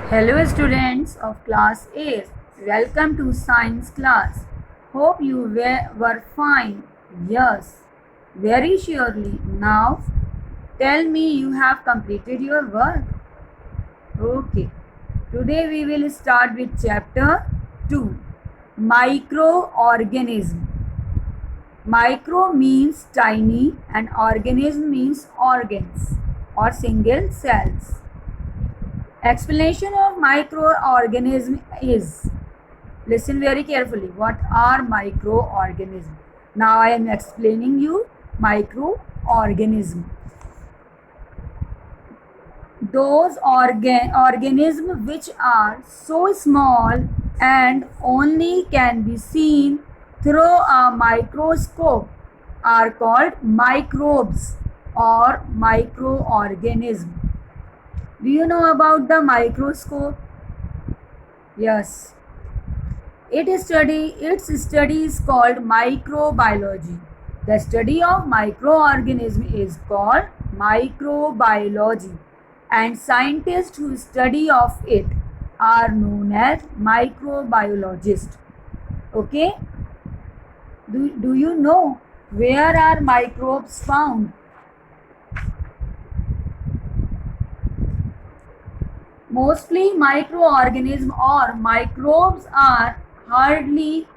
Hello students of class 8. Welcome to science class. Hope you were fine. Yes, very surely. Now tell me you have completed your work. Okay. Today we will start with chapter 2. Microorganism. Micro means tiny and organism means organs or single cells. Explanation of microorganism is, listen very carefully, what are microorganisms? Now I am explaining you microorganism. Those organisms which are so small and only can be seen through a microscope are called microbes or microorganisms. Do you know about the microscope? Yes. Its study is called microbiology. The study of microorganism is called microbiology, and scientists who study of it are known as microbiologists. Okay? Do you know where are microbes found? Mostly microorganisms or microbes are hardly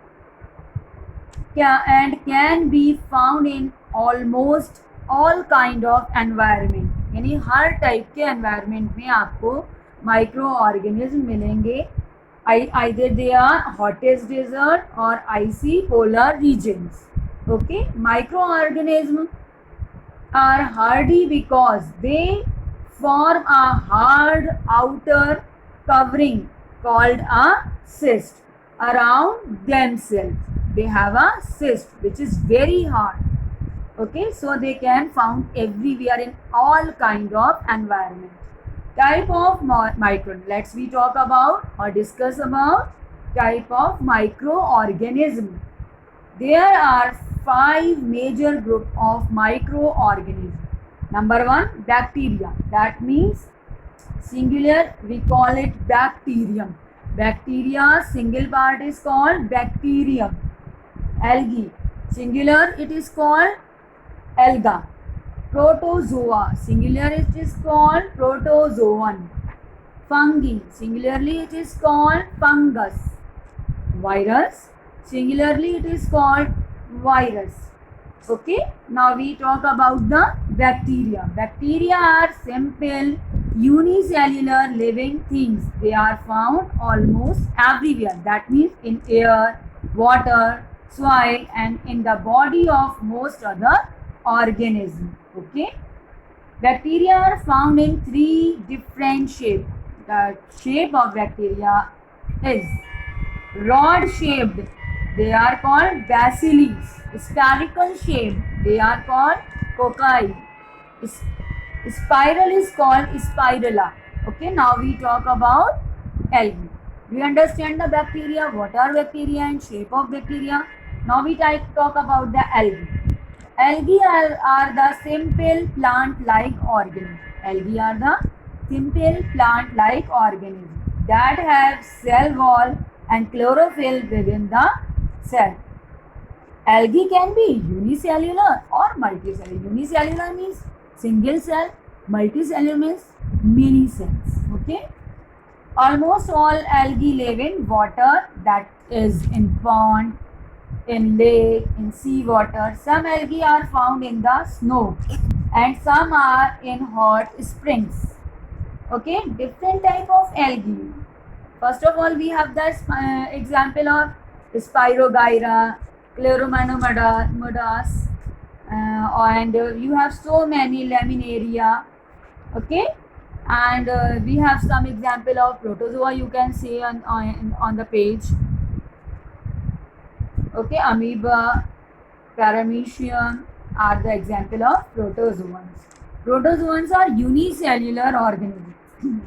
can be found in almost all kind of environment. यानी हर type के environment में आपको microorganism मिलेंगे. Either they are hottest desert or icy polar regions. Okay, microorganisms are hardy because they form a hard outer covering called a cyst around themselves. They have a cyst which is very hard. Okay, so they can found everywhere in all kind of environment. Type of micro. Let's we talk about or discuss about type of microorganism. There are 5 major group of microorganisms. Number 1, bacteria. That means singular we call it bacterium. Bacteria single part is called bacterium. Algae singular it is called alga. Protozoa singular it is called protozoan. Fungi singularly it is called fungus. Virus singularly it is called virus. Okay, now we talk about the bacteria. Bacteria are simple unicellular living things. They are found almost everywhere. That means in air, water, soil and in the body of most other organisms. Okay, bacteria are found in 3 different shapes. The shape of bacteria is rod shaped, they are called bacilli. Spherical shaped, they are called cocci. Spiral is called spirilla. Okay, now we talk about algae. We understand the bacteria, what are bacteria and shape of bacteria. Now we talk about the algae. Algae are the simple plant-like organisms. Algae are the simple plant-like organisms that have cell wall and chlorophyll within the cell. Algae can be unicellular or multicellular. Unicellular means single cell, multicellular means many cells. Okay. Almost all algae live in water, that is in pond, in lake, in sea water. Some algae are found in the snow and some are in hot springs. Okay, different type of algae. First of all, we have the example of Spirogyra, Chloromonadas, and you have so many Laminaria. Okay, and we have some example of protozoa. You can see on the page. Okay, amoeba, paramecium are the example of protozoans. Protozoans are unicellular organisms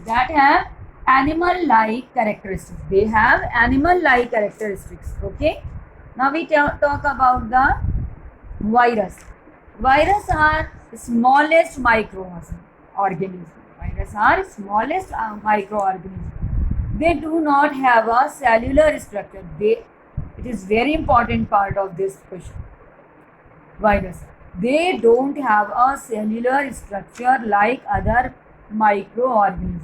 that have animal-like characteristics. They have animal-like characteristics. Okay. Now we talk about the virus. Virus are smallest microorganisms. Virus are smallest microorganisms. They do not have a cellular structure. It is very important part of this question. Virus. They don't have a cellular structure like other microorganisms.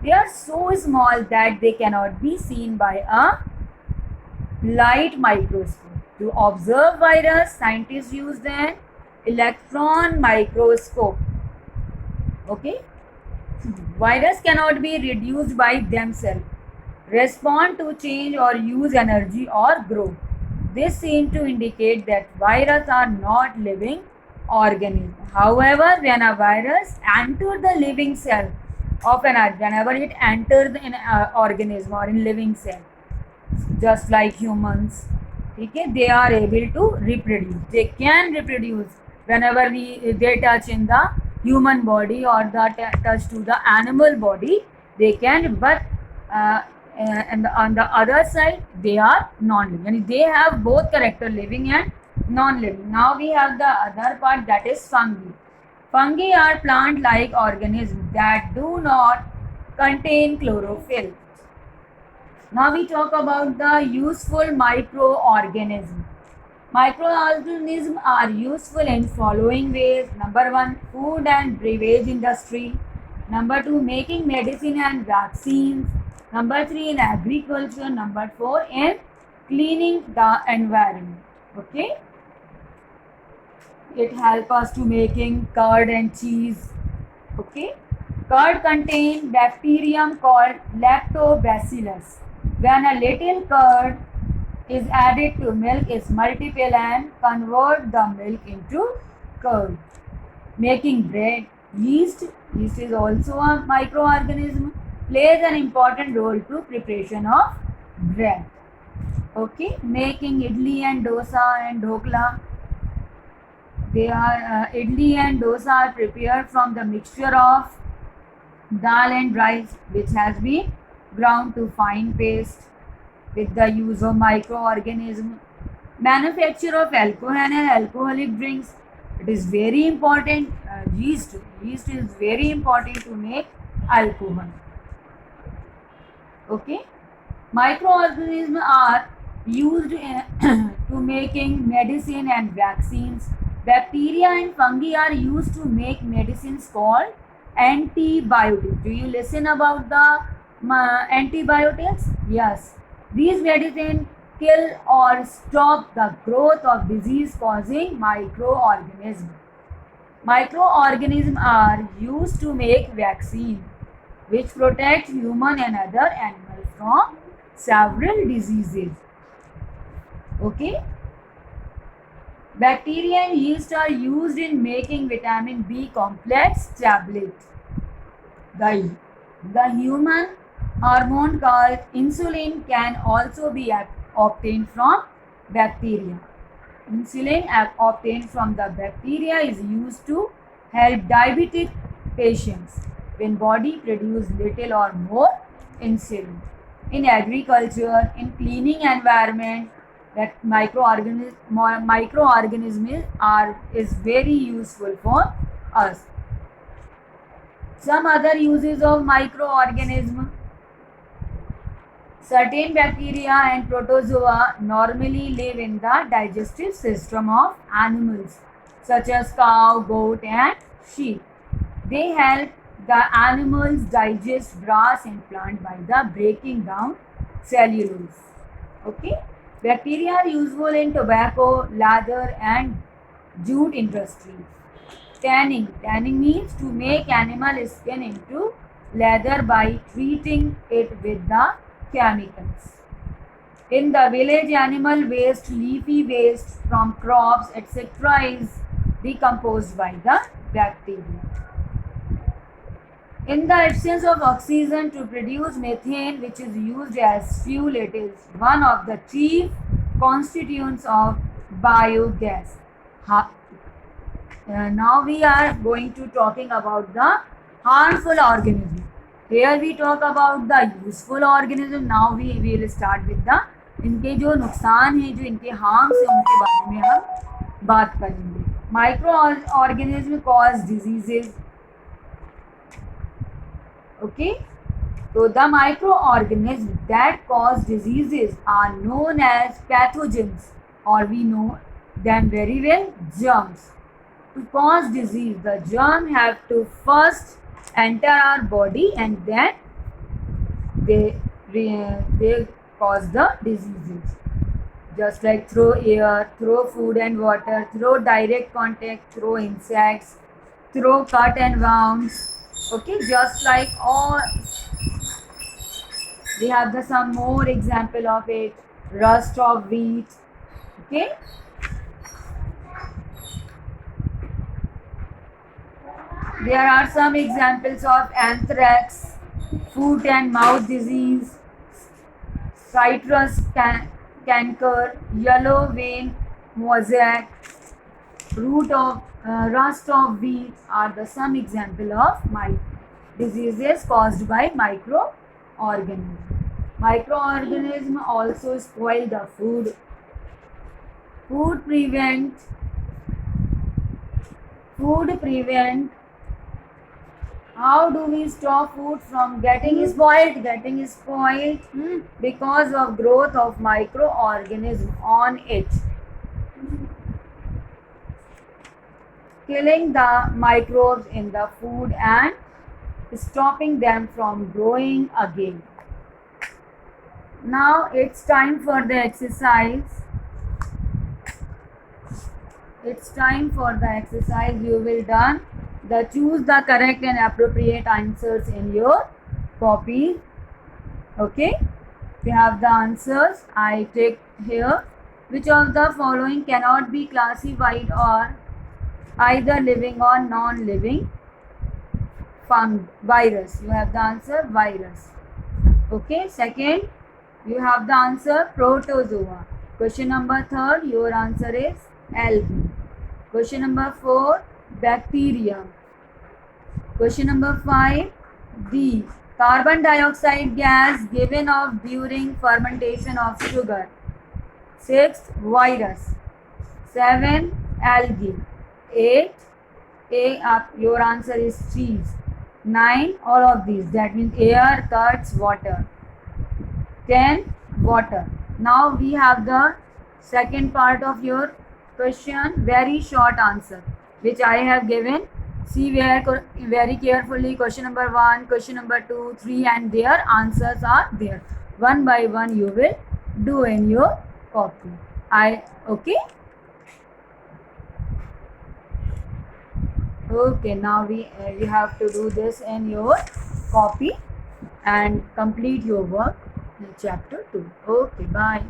They are so small that they cannot be seen by a light microscope. To observe virus, scientists use an electron microscope. Okay? Virus cannot be reduced by themselves, respond to change or use energy or grow. This seems to indicate that viruses are not living organisms. However, when a virus enters the living cell of an organism, whenever it enters in an organism or in living cell, just like humans, okay, they are able to reproduce. They can reproduce whenever they touch in the human body or the touch to the animal body. They can, but and on the other side, they are non-living. They have both character, living and non-living. Now we have the other part, that is fungi. Fungi are plant-like organisms that do not contain chlorophyll. Now we talk about the useful microorganisms. Microorganisms are useful in following ways. Number 1, food and beverage industry. Number 2, making medicine and vaccines. Number 3, in agriculture. Number 4, in cleaning the environment. Okay. It helps us to making curd and cheese. Okay. Curd contains bacterium called lactobacillus. When a little curd is added to milk, it multiplies and convert the milk into curd. Making bread, yeast is also a microorganism, plays an important role to preparation of bread. Okay, making idli and dosa and dhokla. They are idli and dosa are prepared from the mixture of dal and rice, which has been ground to fine paste with the use of microorganism. Manufacture of alcohol and alcoholic drinks. It is very important. Yeast is very important to make alcohol. Okay. Microorganisms are used to making medicine and vaccines. Bacteria and fungi are used to make medicines called antibiotics. Do you listen about the antibiotics? Yes. These medicines kill or stop the growth of disease causing microorganisms. Microorganisms are used to make vaccines which protect human and other animals from several diseases. Okay. Bacteria and yeast are used in making vitamin B complex tablets. The human hormone called insulin can also be obtained from bacteria. Insulin obtained from the bacteria is used to help diabetic patients when body produce little or more insulin. In agriculture, in cleaning environment, that microorganism is very useful for us. Some other uses of microorganism. Certain bacteria and protozoa normally live in the digestive system of animals such as cow, goat and sheep. They help the animals digest grass and plant by the breaking down cellulose. Okay. Bacteria are useful in tobacco, leather and jute industries. Tanning. Tanning means to make animal skin into leather by treating it with the chemicals. In the village, animal waste, leafy waste from crops, etc. is decomposed by the bacteria. In the absence of oxygen to produce methane, which is used as fuel, it is one of the chief constituents of biogas. Now we are going to talking about the harmful organism. Here we talk about the useful organism. Now we will start with the इनके जो नुकसान है, जो इनके harms है, उनके बारे में हम बात करेंगे. Micro organism cause diseases. Okay, So the microorganisms that cause diseases are known as pathogens, or we know them very well, germs. To cause disease, the germ have to first enter our body and then they cause the diseases. Just like through air, through food and water, through direct contact, through insects, through cut and wounds. Okay, just like all, we have the some more example of it. Rust of wheat. Okay, there are some examples of anthrax, foot and mouth disease, citrus canker, yellow vein mosaic, root of rust of wheat are the some example of diseases caused by microorganisms. Microorganisms also spoil the food. Food prevent. How do we stop food from getting spoiled? Getting spoiled because of growth of microorganisms on it. Killing the microbes in the food and stopping them from growing again. Now it's time for the exercise. It's time for the exercise. You will done. Choose the correct and appropriate answers in your copy. Okay. We have the answers. I take here. Which of the following cannot be classified or either living or non-living? Virus. You have the answer virus. Okay. Second, you have the answer protozoa. Question number 3, your answer is algae. Question number 4, bacteria. Question number 5, D, carbon dioxide gas given off during fermentation of sugar. 6, virus. 7, algae. 8, your answer is cheese. 9, all of these, that means air, cuts, water. 10, water. Now we have the second part of your question, very short answer, which I have given. See very carefully question number 1, question number 2, 3 and their answers are there. One by one you will do in your copy. Okay? Okay, now you have to do this in your copy and complete your work in chapter 2. Okay, bye.